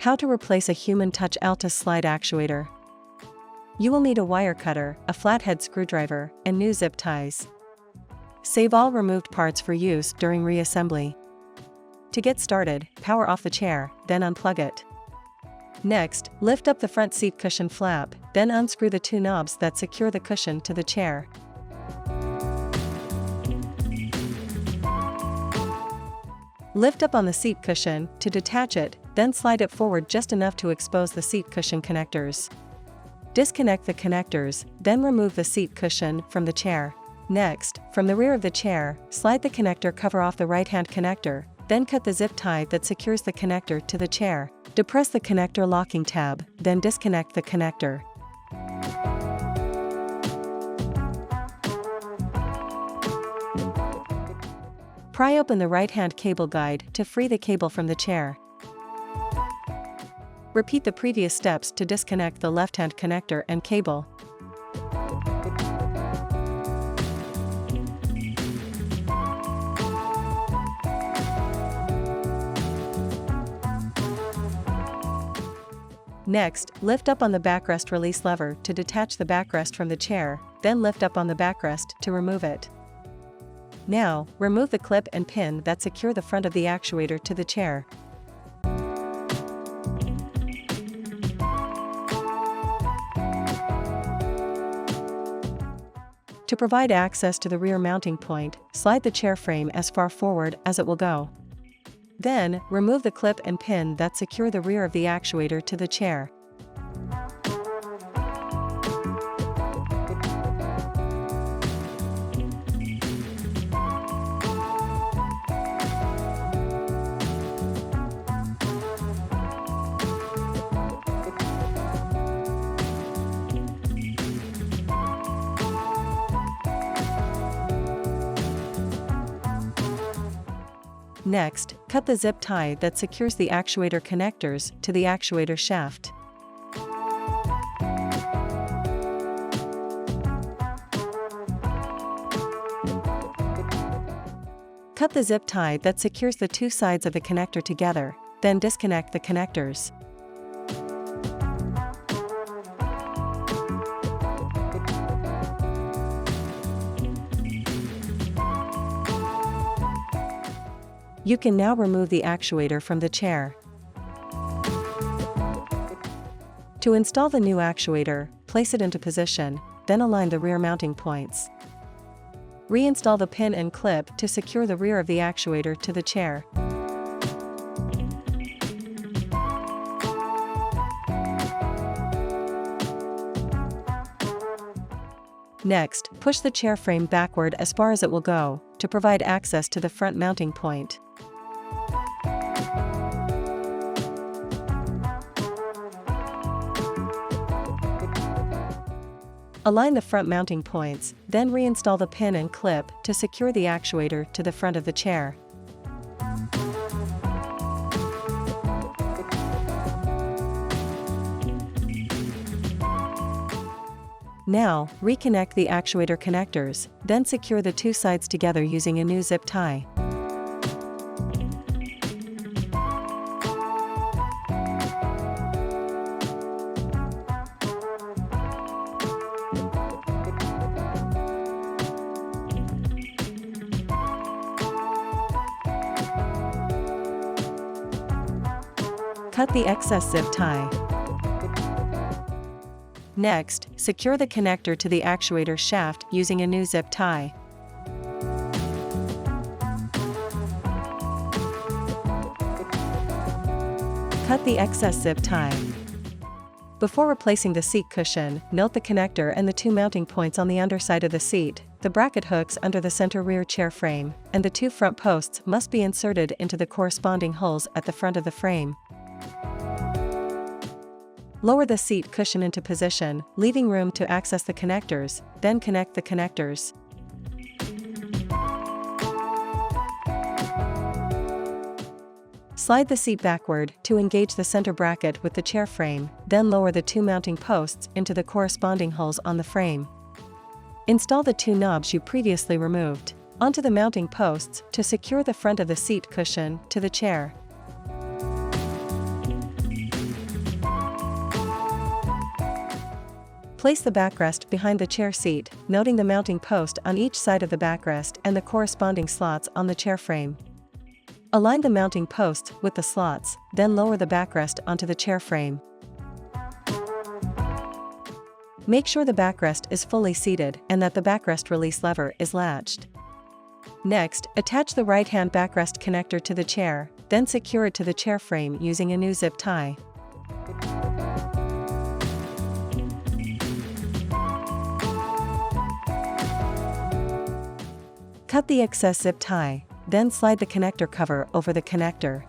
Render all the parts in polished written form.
How to replace a Human Touch ALTUS slide actuator. You will need a wire cutter, a flathead screwdriver, and new zip ties. Save all removed parts for use during reassembly. To get started, power off the chair, then unplug it. Next, lift up the front seat cushion flap, then unscrew the two knobs that secure the cushion to the chair. Lift up on the seat cushion to detach it, then slide it forward just enough to expose the seat cushion connectors. Disconnect the connectors, then remove the seat cushion from the chair. Next, from the rear of the chair, slide the connector cover off the right-hand connector, then cut the zip tie that secures the connector to the chair. Depress the connector locking tab, then disconnect the connector. Pry open the right-hand cable guide to free the cable from the chair. Repeat the previous steps to disconnect the left-hand connector and cable. Next, lift up on the backrest release lever to detach the backrest from the chair, then lift up on the backrest to remove it. Now, remove the clip and pin that secure the front of the actuator to the chair. To provide access to the rear mounting point, slide the chair frame as far forward as it will go. Then, remove the clip and pin that secure the rear of the actuator to the chair. Next, cut the zip tie that secures the actuator connectors to the actuator shaft. Cut the zip tie that secures the two sides of the connector together, then disconnect the connectors. You can now remove the actuator from the chair. To install the new actuator, place it into position, then align the rear mounting points. Reinstall the pin and clip to secure the rear of the actuator to the chair. Next, push the chair frame backward as far as it will go, to provide access to the front mounting point. Align the front mounting points, then reinstall the pin and clip to secure the actuator to the front of the chair. Now, reconnect the actuator connectors, then secure the two sides together using a new zip tie. Cut the excess zip tie. Next, secure the connector to the actuator shaft using a new zip tie. Cut the excess zip tie. Before replacing the seat cushion, note the connector and the two mounting points on the underside of the seat, the bracket hooks under the center rear chair frame, and the two front posts must be inserted into the corresponding holes at the front of the frame. Lower the seat cushion into position, leaving room to access the connectors, then connect the connectors. Slide the seat backward to engage the center bracket with the chair frame, then lower the two mounting posts into the corresponding holes on the frame. Install the two knobs you previously removed onto the mounting posts to secure the front of the seat cushion to the chair. Place the backrest behind the chair seat, noting the mounting post on each side of the backrest and the corresponding slots on the chair frame. Align the mounting posts with the slots, then lower the backrest onto the chair frame. Make sure the backrest is fully seated and that the backrest release lever is latched. Next, attach the right-hand backrest connector to the chair, then secure it to the chair frame using a new zip tie. Cut the excess zip tie, then slide the connector cover over the connector.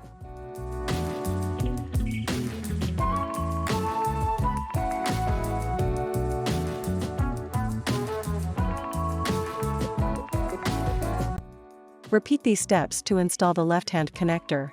Repeat these steps to install the left-hand connector.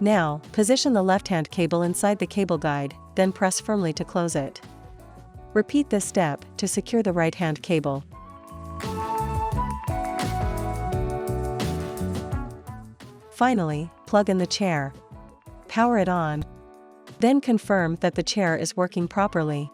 Now, position the left-hand cable inside the cable guide, then press firmly to close it. Repeat this step to secure the right-hand cable. Finally, plug in the chair. Power it on. Then confirm that the chair is working properly.